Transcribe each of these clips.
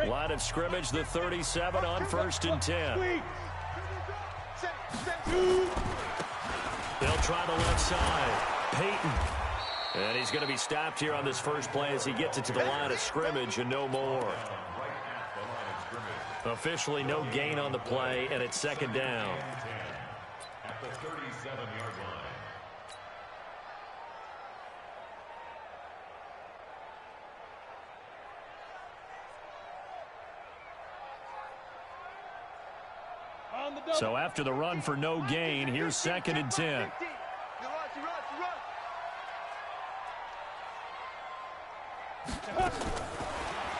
Line of scrimmage, the 37 on 1st and 10. They'll try the left side. Peyton. And he's going to be stopped here on this first play as he gets it to the line of scrimmage and no more. Officially no gain on the play, and it's 2nd down. At the 37-yard line. So after the run for no gain, here's 2nd and 10.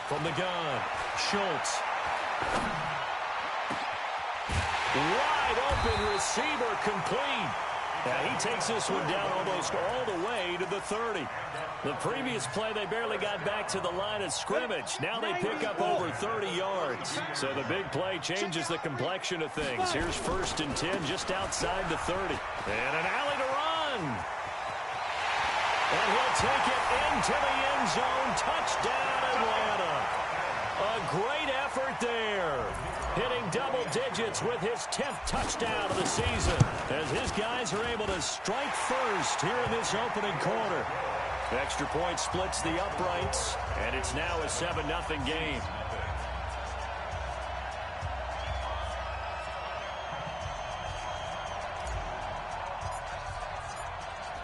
From the gun, Schultz. Wide open receiver complete. Yeah, he takes this one down almost all the way to the 30. The previous play, they barely got back to the line of scrimmage. Now they pick up over 30 yards. So the big play changes the complexion of things. Here's 1st and 10 just outside the 30. And an alley to run. And he'll take it into the end zone. Touchdown, Atlanta. A great effort there. Hitting double digits with his 10th touchdown of the season. As his guys are able to strike first here in this opening quarter. Extra point splits the uprights, and it's now a 7-0 game.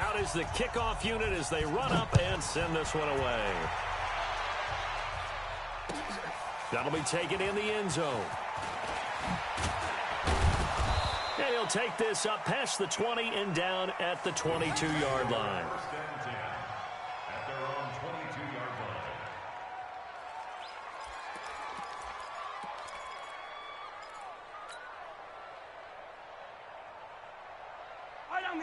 Out is the kickoff unit as they run up and send this one away. That'll be taken in the end zone. And he'll take this up past the 20 and down at the 22-yard line. At their own 22-yard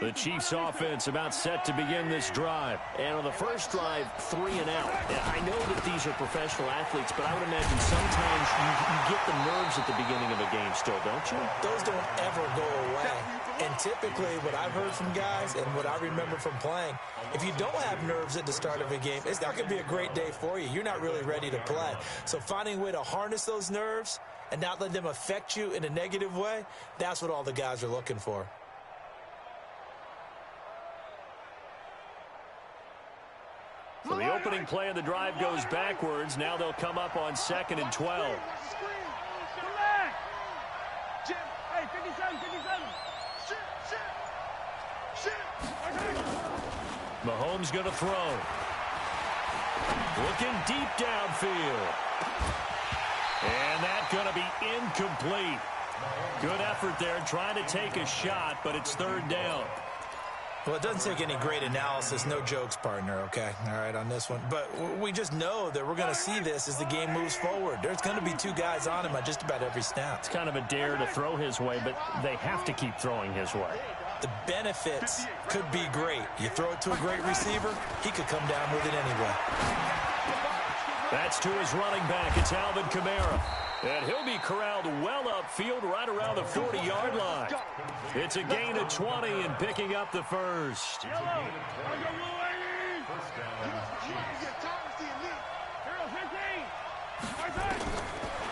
line. The Chiefs offense about set to begin this drive. And on the first drive, 3 and out. I know that these are professional athletes, but I would imagine sometimes you get the nerves at the beginning of a game still, don't you? Those don't ever go away. And typically what I've heard from guys and what I remember from playing, if you don't have nerves at the start of a game, it's not going to be a great day for you. You're not really ready to play. So finding a way to harness those nerves and not let them affect you in a negative way, that's what all the guys are looking for. So the opening play of the drive goes backwards. Now they'll come up on 2nd and 12. Mahomes going to throw. Looking deep downfield. And that's going to be incomplete. Good effort there trying to take a shot, but it's 3rd down. Well, it doesn't take any great analysis. No jokes, partner, okay? All right, on this one. But we just know that we're going to see this as the game moves forward. There's going to be 2 guys on him at just about every snap. It's kind of a dare to throw his way, but they have to keep throwing his way. The benefits could be great. You throw it to a great receiver, he could come down with it anyway. That's to his running back. It's Alvin Kamara. And he'll be corralled well upfield right around the 40-yard line. It's a gain of 20 and picking up the first.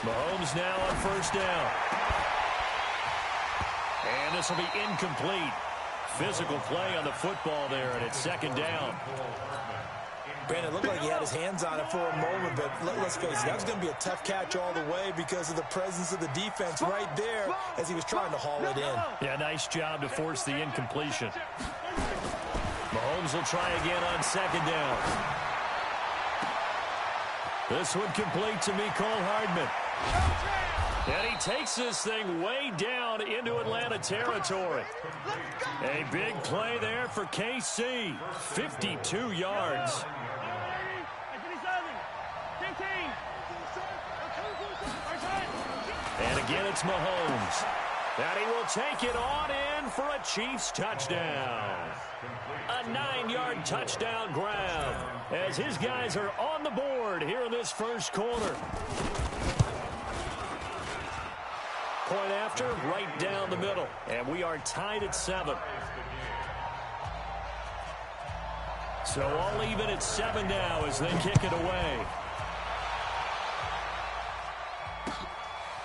Mahomes now on 1st down. And this will be incomplete. Physical play on the football there, and it's 2nd down. Brandon, it looked like he had his hands on it for a moment, but let's face it, that was going to be a tough catch all the way because of the presence of the defense right there as he was trying to haul it in. Yeah, nice job to force the incompletion. Mahomes will try again on 2nd down. This one complete to Mecole Hardman. And he takes this thing way down into Atlanta territory. A big play there for KC. 52 yards. And again, it's Mahomes. And he will take it on in for a Chiefs touchdown. A 9-yard touchdown grab as his guys are on the board here in this first quarter. Point after, right down the middle. And we are tied at 7. So all even at 7 now as they kick it away.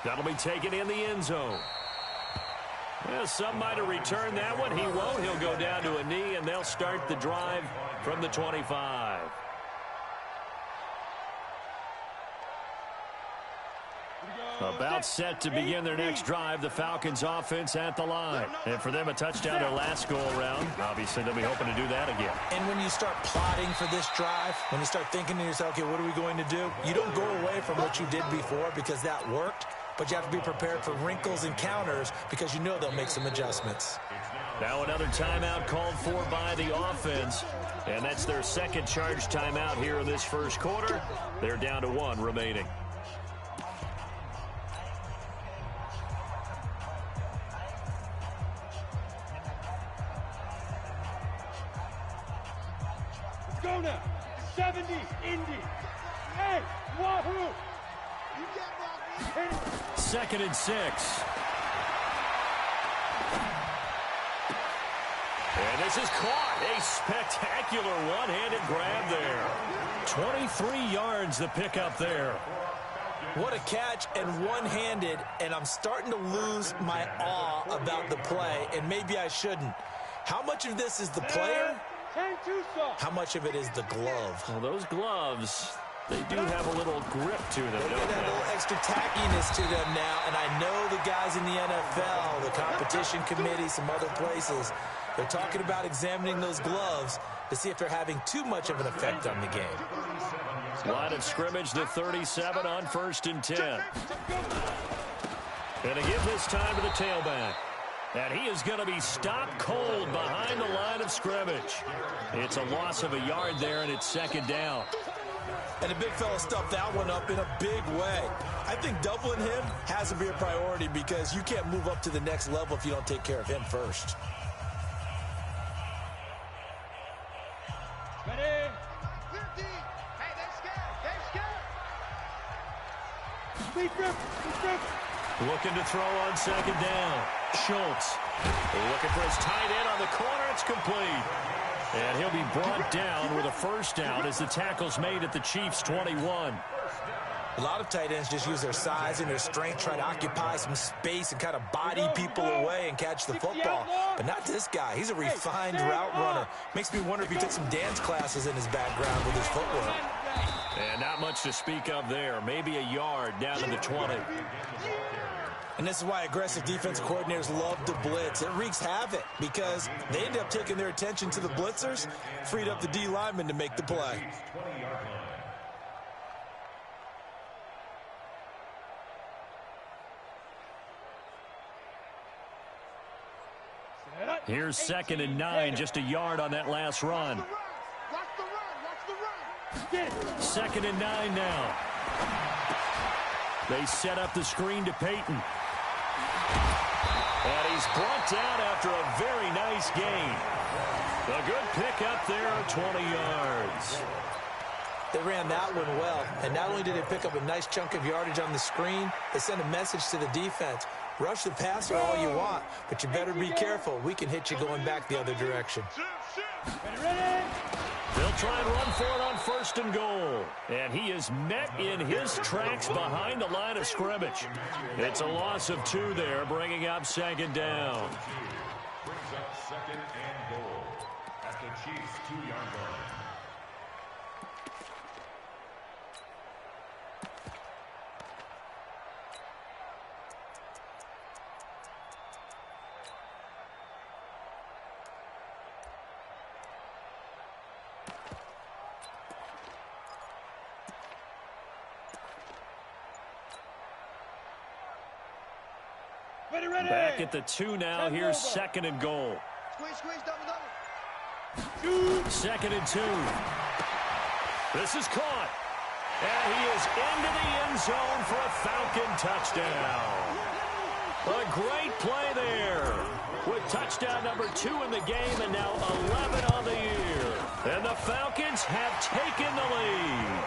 That'll be taken in the end zone. Well, some might have returned that one. He won't. He'll go down to a knee, and they'll start the drive from the 25. About set to begin their next drive, the Falcons offense at the line. And for them, a touchdown their last go-around. Obviously, they'll be hoping to do that again. And when you start plotting for this drive, when you start thinking to yourself, okay, what are we going to do? You don't go away from what you did before because that worked, but you have to be prepared for wrinkles and counters because you know they'll make some adjustments. Now another timeout called for by the offense, and that's their second charge timeout here in this first quarter. They're down to one remaining. Go now. 70, Indy. Hey, wahoo. Second and 6. And this is caught. A spectacular one-handed grab there. 23 yards the pickup there. What a catch and one-handed, and I'm starting to lose my awe about the play, and maybe I shouldn't. How much of this is the player? How much of it is the glove? Well, those gloves, they do have a little grip to them, They don't get a they? little extra tackiness to them now, and I know the guys in the NFL, the competition committee, some other places, they're talking about examining those gloves to see if they're having too much of an effect on the game. Line of scrimmage, the 37 on 1st and 10. And to give this time to the tailback. And he is going to be stopped cold behind the line of scrimmage. It's a loss of a yard there, and it's second down. And the big fella stuffed that one up in a big way. I think doubling him has to be a priority because you can't move up to the next level if you don't take care of him first. Ready? Hey, they're scared. They're scared. Speed grip. Looking to throw on second down. Schultz looking for his tight end on the corner. It's complete. And he'll be brought down with a first down as the tackle's made at the Chiefs' 21. A lot of tight ends just use their size and their strength, try to occupy some space and kind of body people away and catch the football. But not this guy. He's a refined route runner. Makes me wonder if he took some dance classes in his background with his footwork. And not much to speak of there. Maybe a yard down to the 20. And this is why aggressive defensive coordinators love to blitz. It wreaks havoc because they end up taking their attention to the blitzers, freed up the D lineman to make the play. Here's 2nd and 9, just a yard on that last run. Watch the run. Watch the run. 2nd and 9 now. They set up the screen to Peyton. And he's brought down after a very nice gain. A good pickup there, 20 yards. They ran that one well, and not only did they pick up a nice chunk of yardage on the screen, they sent a message to the defense. Rush the passer all you want, but you better be careful. We can hit you going back the other direction. They'll try and run for it on 1st and goal. And he is met in his tracks behind the line of scrimmage. It's a loss of 2 there, bringing up 2nd down. Brings up 2nd and goal at the Chiefs' 2-yard line. Back at the 2 now. Here's 2nd and goal. Squeeze, double. 2nd and 2. This is caught. And he is into the end zone for a Falcon touchdown. A great play there. With touchdown number 2 in the game and now 11 on the year. And the Falcons have taken the lead.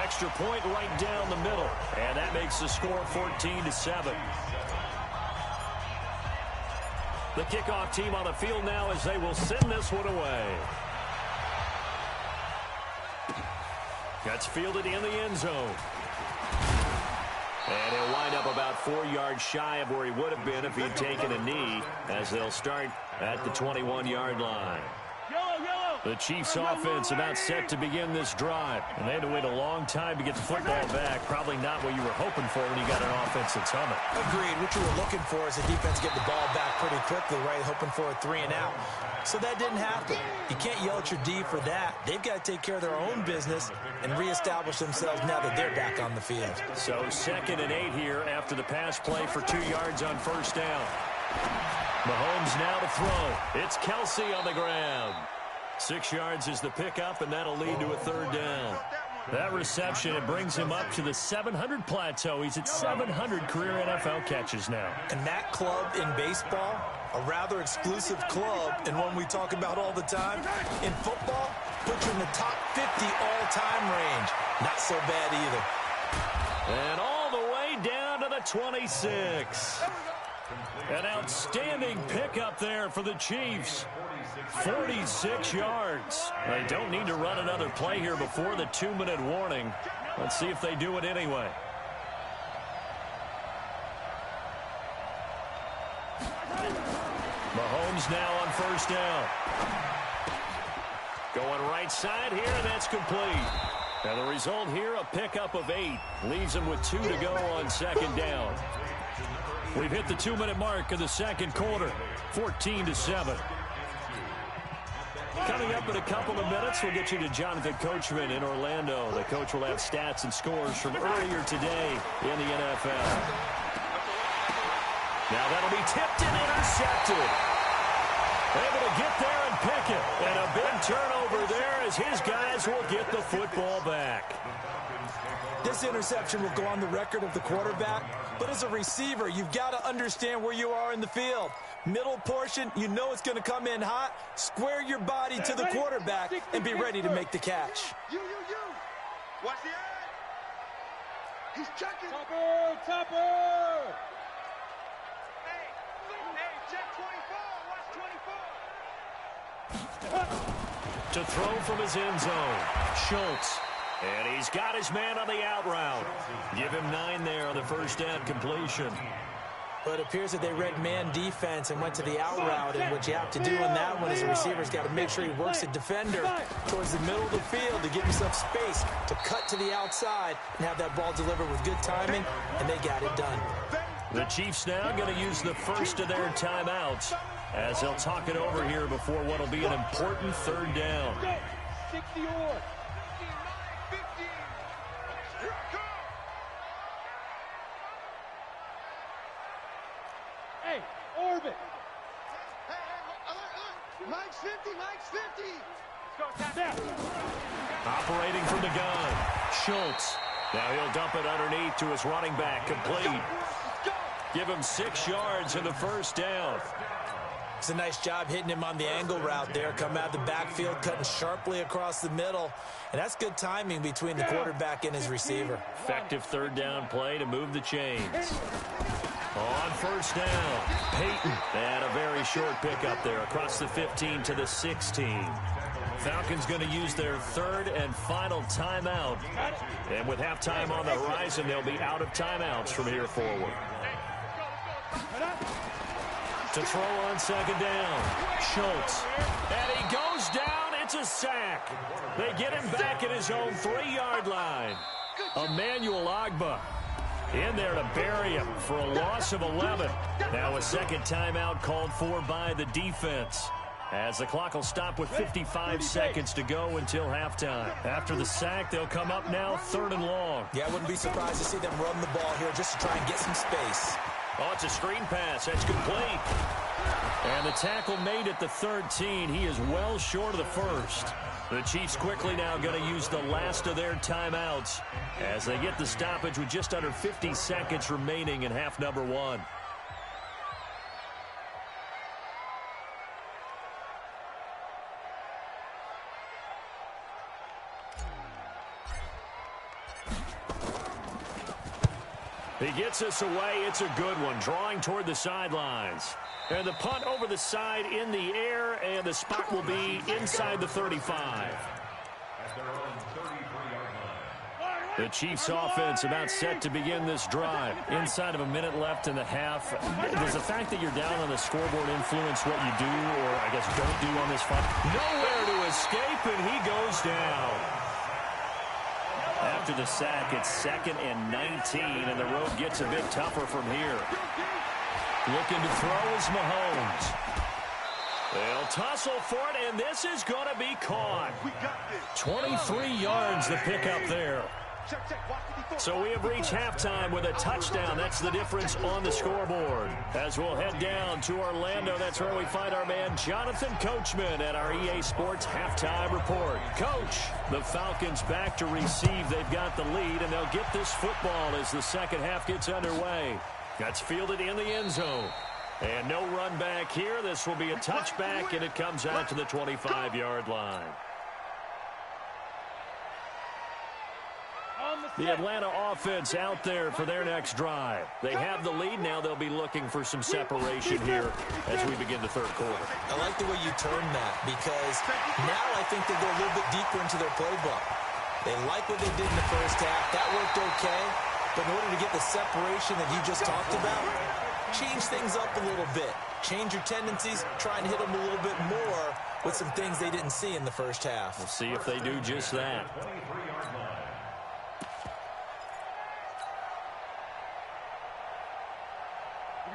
Extra point right down the middle. And that makes the score 14-7. The kickoff team on the field now as they will send this one away. That's fielded in the end zone. And he'll wind up about 4 yards shy of where he would have been if he'd taken a knee, as they'll start at the 21-yard line. The Chiefs offense about set to begin this drive. And they had to wait a long time to get the football back. Probably not what you were hoping for when you got an offense that's humming. Agreed. What you were looking for is the defense get the ball back pretty quickly, right? Hoping for a 3 and out. So that didn't happen. You can't yell at your D for that. They've got to take care of their own business and reestablish themselves now that they're back on the field. So 2nd and 8 here after the pass play for 2 yards on first down. Mahomes now to throw. It's Kelsey on the ground. 6 yards is the pickup, and that'll lead to a 3rd down. That reception, it brings him up to the 700 plateau. He's at 700 career NFL catches now. And that club in baseball, a rather exclusive club, and one we talk about all the time. In football, puts you in the top 50 all-time range. Not so bad either. And all the way down to the 26. An outstanding pickup there for the Chiefs. 46 yards. They don't need to run another play here before the 2-minute warning. Let's see if they do it anyway. Mahomes now on first down. Going right side here, and that's complete. And the result here, a pickup of 8. Leaves them with 2 to go on 2nd down. We've hit the 2-minute mark of the 2nd quarter. 14-7. Coming up in a couple of minutes, we'll get you to Jonathan Coachman in Orlando. The coach will have stats and scores from earlier today in the NFL. Now that'll be tipped and intercepted. Able to get there and pick it. And a big turnover there as his guys will get the football back. This interception will go on the record of the quarterback, but as a receiver, you've got to understand where you are in the field. Middle portion, you know it's going to come in hot. Square your body to the quarterback and be ready to make the catch. You. Watch the eye. He's checking. Topper. Hey, check 24. Watch 24. To throw from his end zone, Schultz. And he's got his man on the out route. Give him 9 there on the first down completion. But it appears that they read man defense and went to the out route, and what you have to do in that one as a receiver has got to make sure he works the defender towards the middle of the field to give himself space to cut to the outside and have that ball delivered with good timing, and they got it done. The Chiefs now going to use the first of their timeouts as they'll talk it over here before what will be an important 3rd down. 60 or. Hey, orbit. Hey, Mike's 50. Now. Operating from the gun, Schultz. Now he'll dump it underneath to his running back, complete. Give him 6 yards in the first down. It's a nice job hitting him on the angle route there. Come out of the backfield, cutting sharply across the middle. And that's good timing between the quarterback and his receiver. Effective 3rd down play to move the chains. On first down, Peyton. And a very short pickup there across the 15 to the 16. Falcons going to use their 3rd and final timeout. And with halftime on the horizon, they'll be out of timeouts from here forward. To throw on 2nd down, Schultz. And he goes down. It's a sack. They get him back at his own 3-yard line. Emmanuel Ogbah in there to bury him for a loss of 11. Now a 2nd timeout called for by the defense, as the clock will stop with 55 seconds to go until halftime. After the sack, they'll come up now 3rd and long. Yeah, I wouldn't be surprised to see them run the ball here just to try and get some space. Oh, it's a screen pass. That's complete. And the tackle made at the 13. He is well short of the first. The Chiefs quickly now going to use the last of their timeouts as they get the stoppage with just under 50 seconds remaining in half number 1. He gets us away. It's a good one, drawing toward the sidelines. And the punt over the side in the air, and the spot will be inside the 35. The Chiefs offense about set to begin this drive. Inside of a minute left in the half. Does the fact that you're down on the scoreboard influence what you do, or I guess don't do on this fight? Nowhere to escape, and he goes down. After the sack, it's 2nd and 19, and the road gets a bit tougher from here. Looking to throw is Mahomes. They'll tussle for it, and this is going to be caught. 23 yards the pickup there. So we have reached halftime with a touchdown. That's the difference on the scoreboard. As we'll head down to Orlando, that's where we find our man Jonathan Coachman at our EA Sports Halftime Report. Coach, the Falcons back to receive. They've got the lead, and they'll get this football as the second half gets underway. That's fielded in the end zone. And no run back here. This will be a touchback, and it comes out to the 25-yard line. The Atlanta offense out there for their next drive. They have the lead. Now they'll be looking for some separation here as we begin the third quarter. I like the way you turn that, because now I think they go a little bit deeper into their playbook. They like what they did in the first half. That worked okay. But in order to get the separation that you just talked about, change things up a little bit. Change your tendencies. Try and hit them a little bit more with some things they didn't see in the first half. We'll see if they do just that.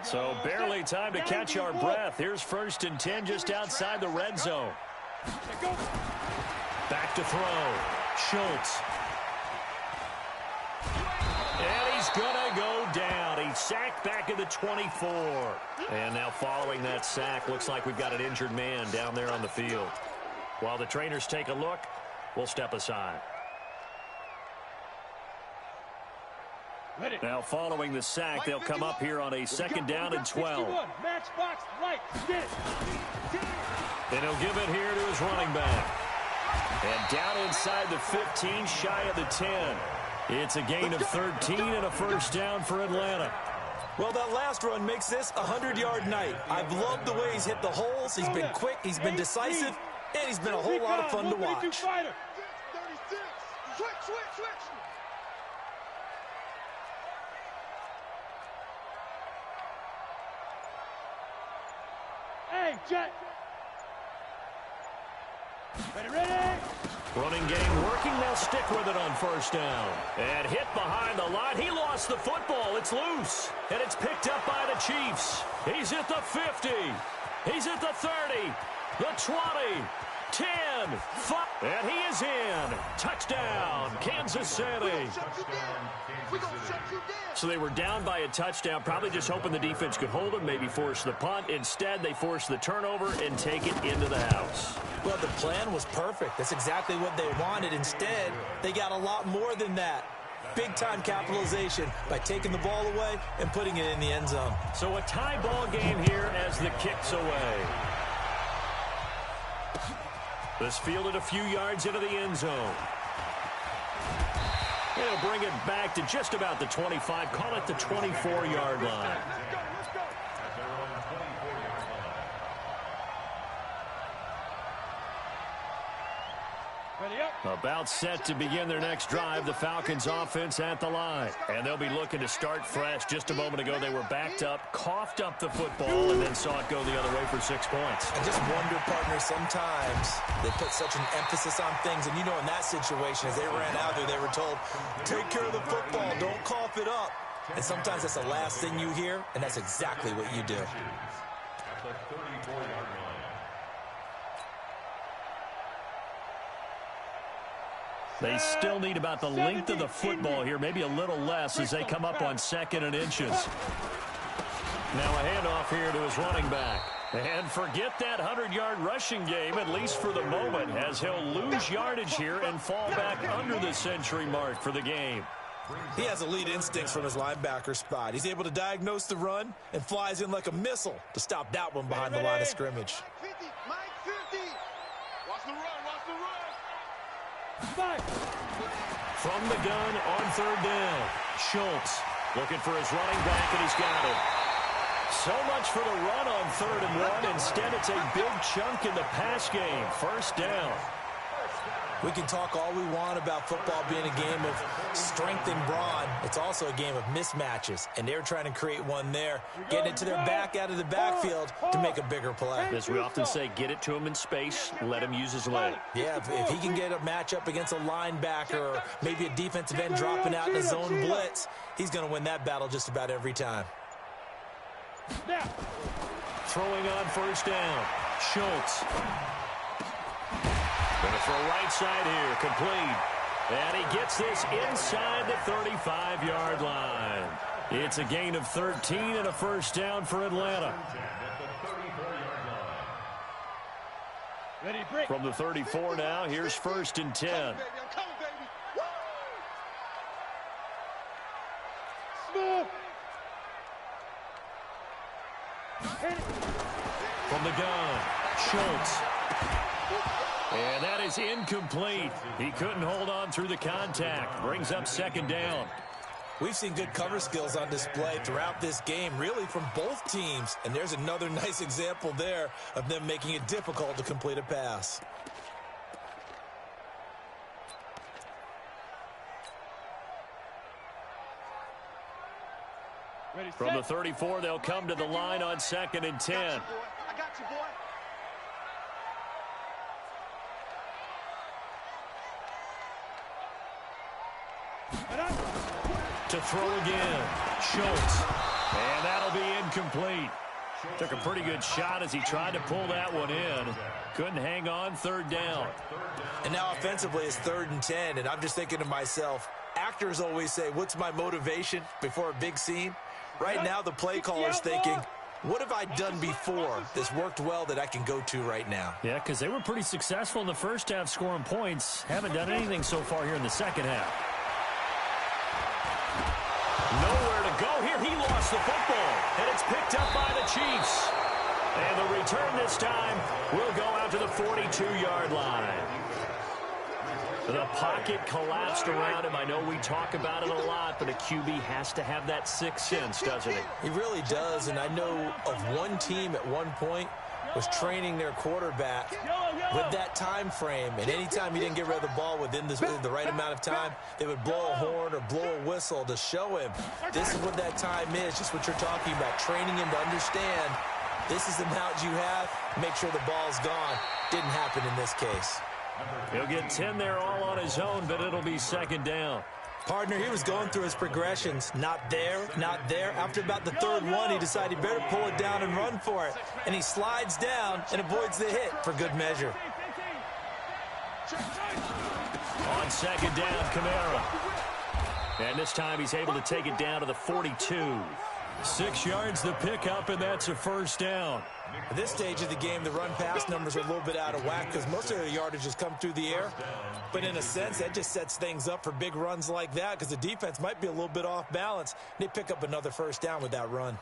So barely time to catch our breath. Here's 1st and 10 just outside the red zone. Back to throw. Schultz. And he's going to go down. He's sacked back at the 24. And now following that sack, looks like we've got an injured man down there on the field. While the trainers take a look, we'll step aside. Now following the sack, they'll come up here on a 2nd down and 12. And he'll give it here to his running back. And down inside the 15, shy of the 10. It's a gain of 13 and a 1st down for Atlanta. Well, that last run makes this a 100-yard night. I've loved the way he's hit the holes. He's been quick, he's been decisive, and he's been a whole lot of fun to watch. 36. Switch. Hey, Jet. Ready. Running game working. They'll stick with it on 1st down. And hit behind the line. He lost the football. It's loose. And it's picked up by the Chiefs. He's at the 50. He's at the 30. The 20. 10. 5. And he is in. Touchdown, Kansas City. So they were down by a touchdown, probably just hoping the defense could hold them, maybe force the punt. Instead, they forced the turnover and take it into the house. Well, the plan was perfect. That's exactly what they wanted. Instead, they got a lot more than that. Big-time capitalization by taking the ball away and putting it in the end zone. So a tie ball game here as the kick's away. This fielded a few yards into the end zone. They'll bring it back to just about the 25. Call it the 24-yard line. About set to begin their next drive, the Falcons offense at the line. And they'll be looking to start fresh. Just a moment ago, they were backed up, coughed up the football, and then saw it go the other way for 6 points. I just wonder, partner, sometimes they put such an emphasis on things. And, you know, in that situation, as they ran out there, they were told, take care of the football, don't cough it up. And sometimes that's the last thing you hear, and that's exactly what you do. At the 34-yard line. They still need about the length of the football here, maybe a little less as they come up on 2nd and inches. Now a handoff here to his running back. And forget that 100-yard rushing game, at least for the moment, as he'll lose yardage here and fall back under the century mark for the game. He has elite instincts from his linebacker spot. He's able to diagnose the run and flies in like a missile to stop that one behind the line of scrimmage. Mike 50. Watch the run. From the gun on 3rd down. Schultz looking for his running back, and he's got it. So much for the run on 3rd and 1. Instead, it's a big chunk in the pass game. 1st down. We can talk all we want about football being a game of strength and brawn. It's also a game of mismatches, and they're trying to create one there, getting it to their back out of the backfield to make a bigger play. As we often say, get it to him in space, let him use his leg. Yeah, if he can get a matchup against a linebacker or maybe a defensive end dropping out in a zone blitz, he's going to win that battle just about every time. Throwing on first down, Schultz. Going to throw right side here, complete. And he gets this inside the 35-yard line. It's a gain of 13 and a first down for Atlanta. From the 34 now, here's first and 10. From the gun, Schultz. And that is incomplete. He couldn't hold on through the contact. Brings up second down. We've seen good cover skills on display throughout this game, really from both teams. And there's another nice example there of them making it difficult to complete a pass. From the 34, they'll come to the line on second and 10. I got you, boy. To throw again, Schultz. And that'll be incomplete. Took a pretty good shot as he tried to pull that one in. Couldn't hang on, third down. And now offensively it's 3rd and 10, and I'm just thinking to myself, actors always say, what's my motivation before a big scene? Right now the play caller's thinking, what have I done before that's worked well that I can go to right now? Yeah, because they were pretty successful in the first half scoring points. Haven't done anything so far here in the second half. Nowhere to go here. He lost the football, and it's picked up by the Chiefs. And the return this time will go out to the 42-yard line. The pocket collapsed around him. I know we talk about it a lot, but a QB has to have that sixth sense, doesn't he? He really does, and I know of one team at one point was training their quarterback with that time frame, and anytime he didn't get rid of the ball within the right amount of time, they would blow a horn or blow a whistle to show him this is what that time is, just what you're talking about, training him to understand this is the amount you have, make sure the ball's gone. Didn't happen in this case. He'll get 10 there all on his own, but it'll be second down. Partner, he was going through his progressions. Not there, not there. After about the third one, he decided he better pull it down and run for it. And he slides down and avoids the hit for good measure. On second down, Kamara. And this time he's able to take it down to the 42. 6 yards the pickup, and that's a first down. At this stage of the game, the run-pass numbers are a little bit out of whack because most of the yardage has come through the air. But in a sense, that just sets things up for big runs like that because the defense might be a little bit off balance. They pick up another first down with that run.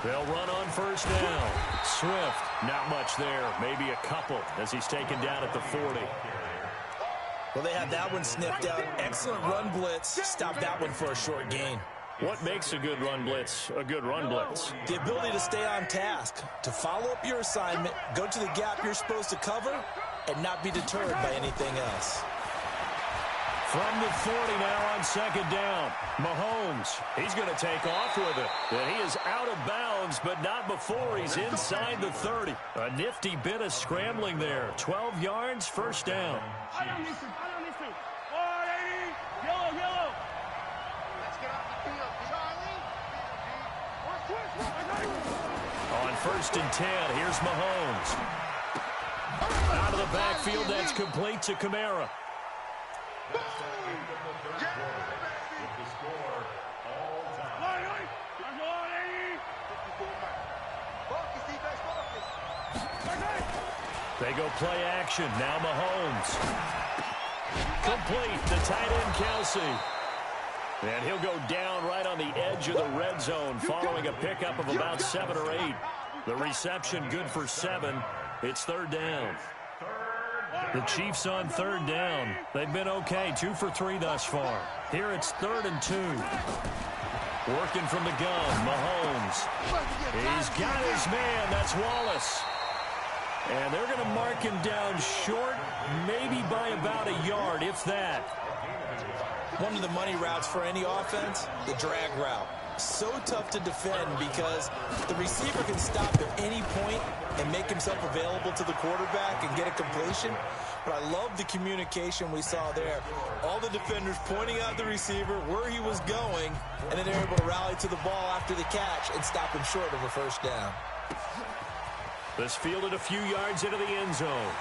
They'll run on first down. Swift, not much there. Maybe a couple as he's taken down at the 40. Well, they had that one sniffed out. Excellent run blitz. Stop that one for a short gain. What makes a good run blitz a good run blitz? The ability to stay on task, to follow up your assignment, go to the gap you're supposed to cover, and not be deterred by anything else. From the 40 now on second down. Mahomes, he's going to take off with it. And he is out of bounds, but not before he's inside the 30. A nifty bit of scrambling there. 12 yards, first down. I don't listen. All right, yellow. Let's get off the field, Charlie. On first and 10, here's Mahomes. Out of the backfield, that's complete to Kamara. They go play action. Now Mahomes. Complete. The tight end, Kelsey. And he'll go down right on the edge of the red zone following a pickup of about 7 or 8. The reception good for 7. It's third down. The Chiefs on third down. They've been okay. 2 for 3 thus far. Here it's 3rd and 2. Working from the gun. Mahomes. Jones. He's got his man. That's Wallace. And they're going to mark him down short, maybe by about a yard, if that. One of the money routes for any offense, the drag route. So tough to defend because the receiver can stop at any point and make himself available to the quarterback and get a completion. But I love the communication we saw there. All the defenders pointing out the receiver, where he was going, and then they're able to rally to the ball after the catch and stop him short of a first down. This fielded a few yards into the end zone.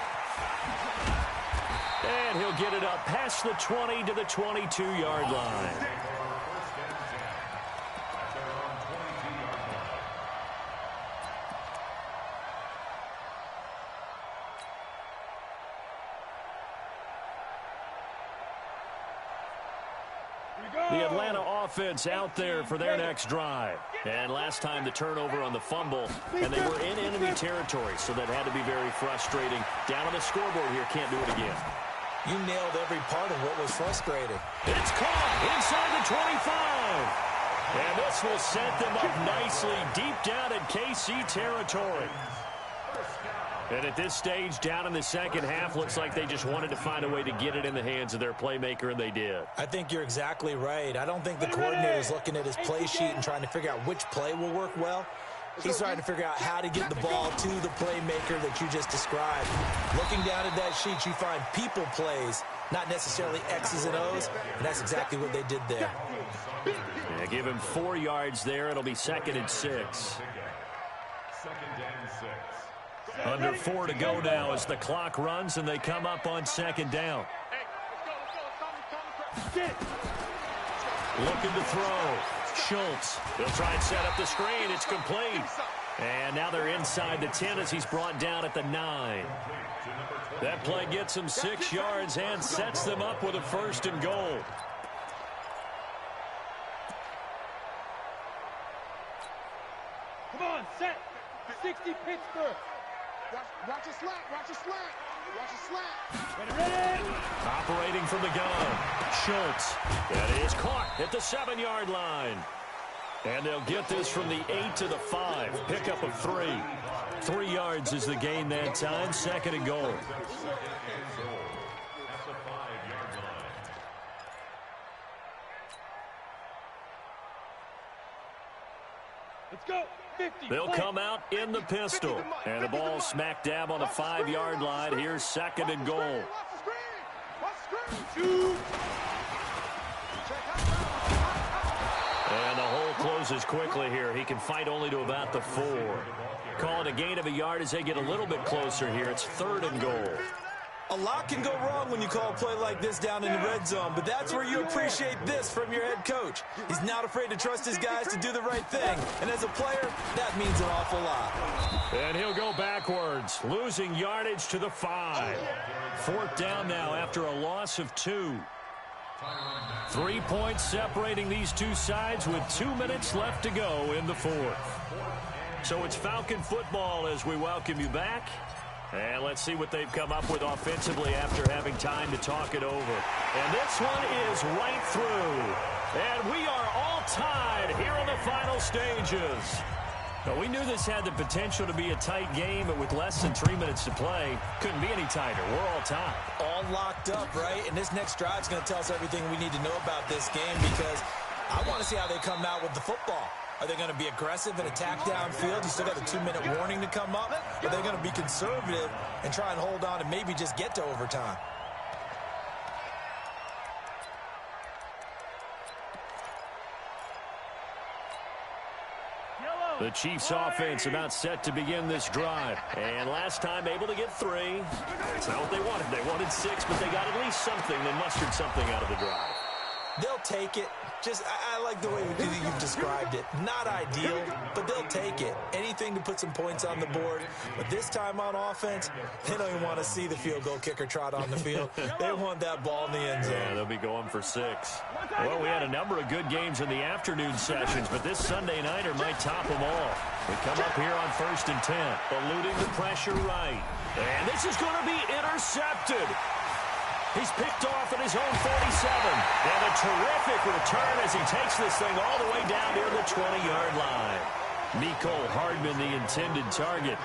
And he'll get it up past the 20 to the 22-yard line. The Atlanta offense out there for their next drive. And last time the turnover on the fumble, and they were in enemy territory, so that had to be very frustrating. Down on the scoreboard here, can't do it again. You nailed every part of what was frustrating. It's caught inside the 25. And this will set them up nicely deep down in KC territory. And at this stage, down in the second half, looks like they just wanted to find a way to get it in the hands of their playmaker, and they did. I think you're exactly right. I don't think the coordinator is looking at his play sheet and trying to figure out which play will work well. He's trying to figure out how to get the ball to the playmaker that you just described. Looking down at that sheet, you find people plays, not necessarily X's and O's, and that's exactly what they did there. Yeah, give him 4 yards there. It'll be 2nd and 6. 2nd and 6. Under 4 to go now as the clock runs, and they come up on 2nd down. Looking to throw. Schultz. They'll try and set up the screen. It's complete. And now they're inside the 10 as he's brought down at the 9. That play gets him 6 yards and sets them up with a 1st and goal. Come on, set. 60 Pittsburgh. Watch a slant. Watch a slant. Watch a slant. Ready? Operating from the gun. Schultz. That is caught at the 7-yard line. And they'll get this from the 8 to the 5. Pickup of 3. 3 yards is the gain that time. 2nd and goal. Let's go. 50. They'll come out in the pistol. And the ball smack dab on the 5-yard line. Here's 2nd and goal. Watch the screen. Watch the screen. Shoot. And the hole closes quickly here. He can fight only to about the 4. Call it a gain of a yard as they get a little bit closer here. It's 3rd and goal. A lot can go wrong when you call a play like this down in the red zone, but that's where you appreciate this from your head coach. He's not afraid to trust his guys to do the right thing, and as a player, that means an awful lot. And he'll go backwards, losing yardage to the 5. 4th down now after a loss of 2. 3 points separating these two sides with 2 minutes left to go in the 4th. So it's Falcon football as we welcome you back. And let's see what they've come up with offensively after having time to talk it over. And this one is right through. And we are all tied here in the final stages. Now, we knew this had the potential to be a tight game, but with less than 3 minutes to play, couldn't be any tighter. We're all tied. All locked up, right? And this next drive is going to tell us everything we need to know about this game because I want to see how they come out with the football. Are they going to be aggressive and attack downfield? You still got a 2-minute warning to come up? Are they going to be conservative and try and hold on and maybe just get to overtime? The Chiefs offense about set to begin this drive. And last time able to get 3. That's not what they wanted. They wanted 6, but they got at least something. They mustered something out of the drive. They'll take it. I like the way you've described it. Not ideal, but they'll take it. Anything to put some points on the board. But this time on offense, they don't even want to see the field goal kicker trot on the field. They want that ball in the end zone. Yeah, they'll be going for 6. Well, we had a number of good games in the afternoon sessions, but this Sunday nighter might top them all. We come up here on 1st and 10, eluding the pressure right. And this is going to be intercepted. He's picked off at his own 47. And a terrific return as he takes this thing all the way down near the 20-yard line. Mecole Hardman, the intended target.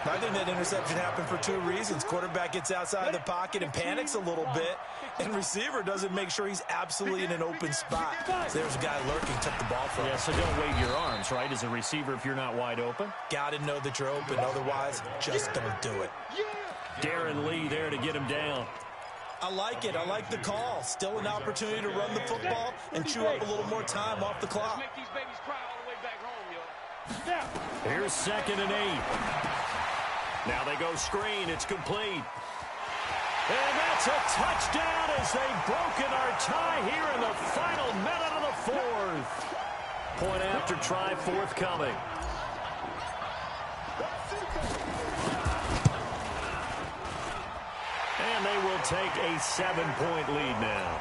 I think that interception happened for two reasons. Quarterback gets outside the pocket and panics a little bit, and receiver doesn't make sure he's absolutely in an open spot. So there's a guy lurking, took the ball from him. Yeah, so don't wave your arms, right, as a receiver if you're not wide open. Got to know that you're open, otherwise just don't do it. Darren Lee there to get him down. I like it. I like the call. Still an opportunity to run the football and chew up a little more time off the clock. Make these babies cry all the way back home, yo. Here's 2nd and 8. Now they go screen. It's complete. And that's a touchdown as they've broken our tie here in the final minute of the 4th. Point after try forthcoming. And they will take a 7-point lead now.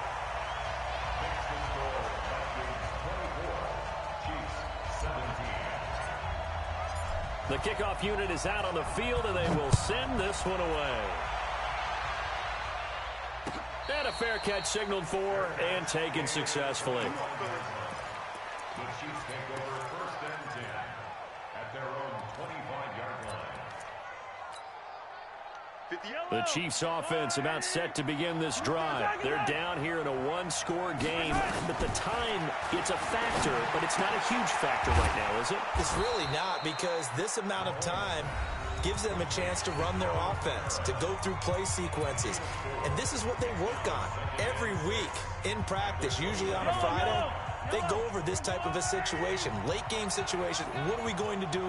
The kickoff unit is out on the field, and they will send this one away. And a fair catch signaled for and taken successfully. The Chiefs take over 1st and 10 at their own 25-yard line. The Chiefs offense about set to begin this drive. They're down here in a one-score game, but the time, it's a factor, but it's not a huge factor right now, is it? It's really not, because this amount of time gives them a chance to run their offense, to go through play sequences. And this is what they work on every week in practice, usually on a Friday. They go over this type of a situation, late game situation. What are we going to do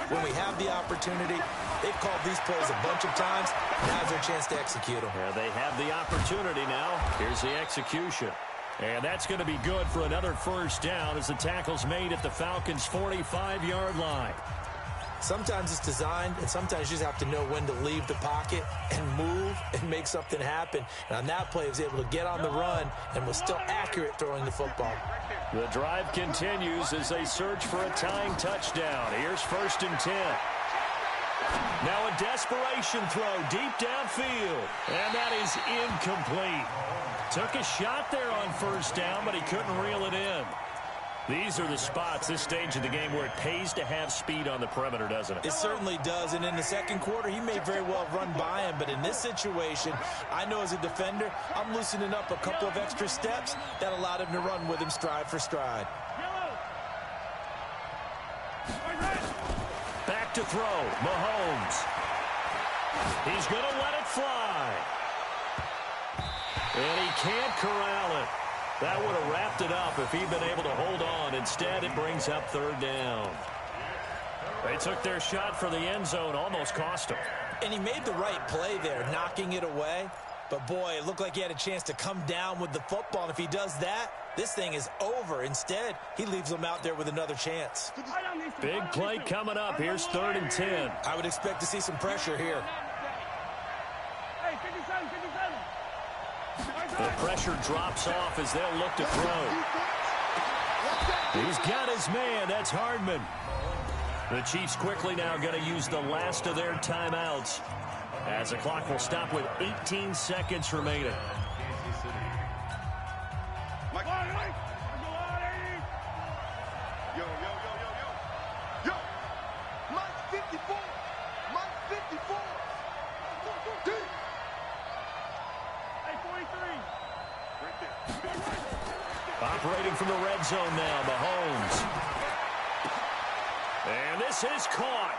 when we have the opportunity? They've called these plays a bunch of times. Now's their chance to execute them. Yeah, they have the opportunity now. Here's the execution. And that's going to be good for another first down as the tackle's made at the Falcons' 45-yard line. Sometimes it's designed, and sometimes you just have to know when to leave the pocket and move and make something happen. And on that play, he was able to get on the run and was still accurate throwing the football. The drive continues as they search for a tying touchdown. Here's 1st and 10. Now a desperation throw deep downfield. And that is incomplete. Took a shot there on 1st down, but he couldn't reel it in. These are the spots, this stage of the game, where it pays to have speed on the perimeter, doesn't it? It certainly does, and in the second quarter, he may very well run by him, but in this situation, I know as a defender, I'm loosening up a couple of extra steps that allowed him to run with him stride for stride. Back to throw, Mahomes. He's going to let it fly. And he can't corral it. That would have wrapped it up if he'd been able to hold on. Instead, it brings up 3rd down. They took their shot for the end zone, almost cost him. And he made the right play there, knocking it away. But, boy, it looked like he had a chance to come down with the football. And if he does that, this thing is over. Instead, he leaves them out there with another chance. Big play coming up. Here's 3rd and 10. I would expect to see some pressure here. Hey, 57, 57. The pressure drops off as they'll look to throw. He's got his man. That's Hardman. The Chiefs quickly now going to use the last of their timeouts as the clock will stop with 18 seconds remaining. Yo, yo, yo, yo, yo. Yo, Mike 54. Mike 54. D. Hey, 43. Right there. Operating from the red zone now, Mahomes. And this is caught.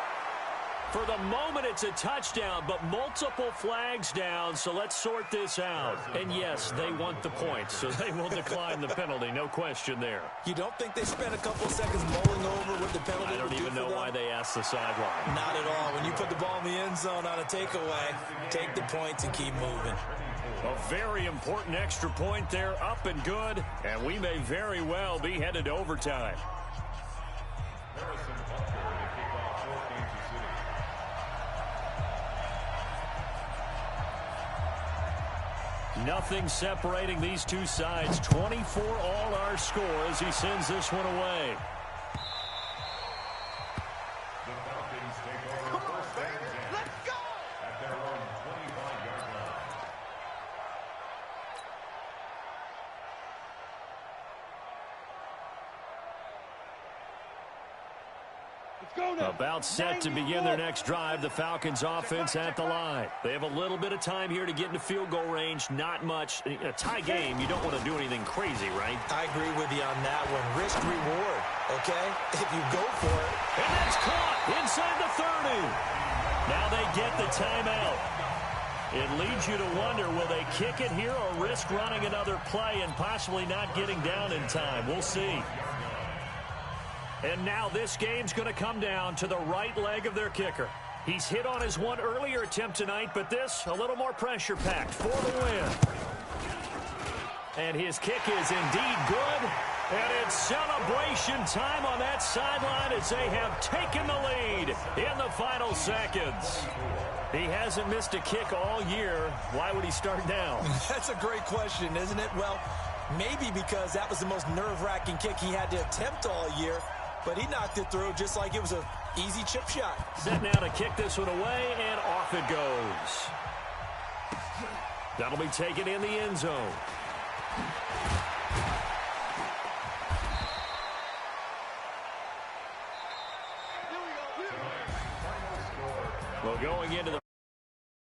For the moment, it's a touchdown, but multiple flags down, so let's sort this out. And yes, they want the points, so they will decline the penalty, no question there. You don't think they spent a couple seconds mulling over what the penalty I don't even know why they asked the sideline. Not at all. When you put the ball in the end zone on a takeaway, take the points and keep moving. A very important extra point there, up and good, and we may very well be headed to overtime. Nothing separating these two sides. 24 all our score as he sends this one away. The Falcons take over 1st and 10. Let's go. At their own 25-yard line. Let's go now. About set to begin their next drive, the Falcons offense at the line. They have a little bit of time here to get into field goal range, not much. A tie game, you don't want to do anything crazy, right? I agree with you on that one. Risk reward, okay? If you go for it. And that's caught inside the 30. Now they get the timeout. It leads you to wonder, will they kick it here or risk running another play and possibly not getting down in time? We'll see. And now this game's going to come down to the right leg of their kicker. He's hit on his one earlier attempt tonight, but this a little more pressure-packed for the win. And his kick is indeed good. And it's celebration time on that sideline as they have taken the lead in the final seconds. He hasn't missed a kick all year. Why would he start now? That's a great question, isn't it? Well, maybe because that was the most nerve-wracking kick he had to attempt all year. But he knocked it through just like it was an easy chip shot. Set now to kick this one away, and off it goes. That'll be taken in the end zone. Well, going into the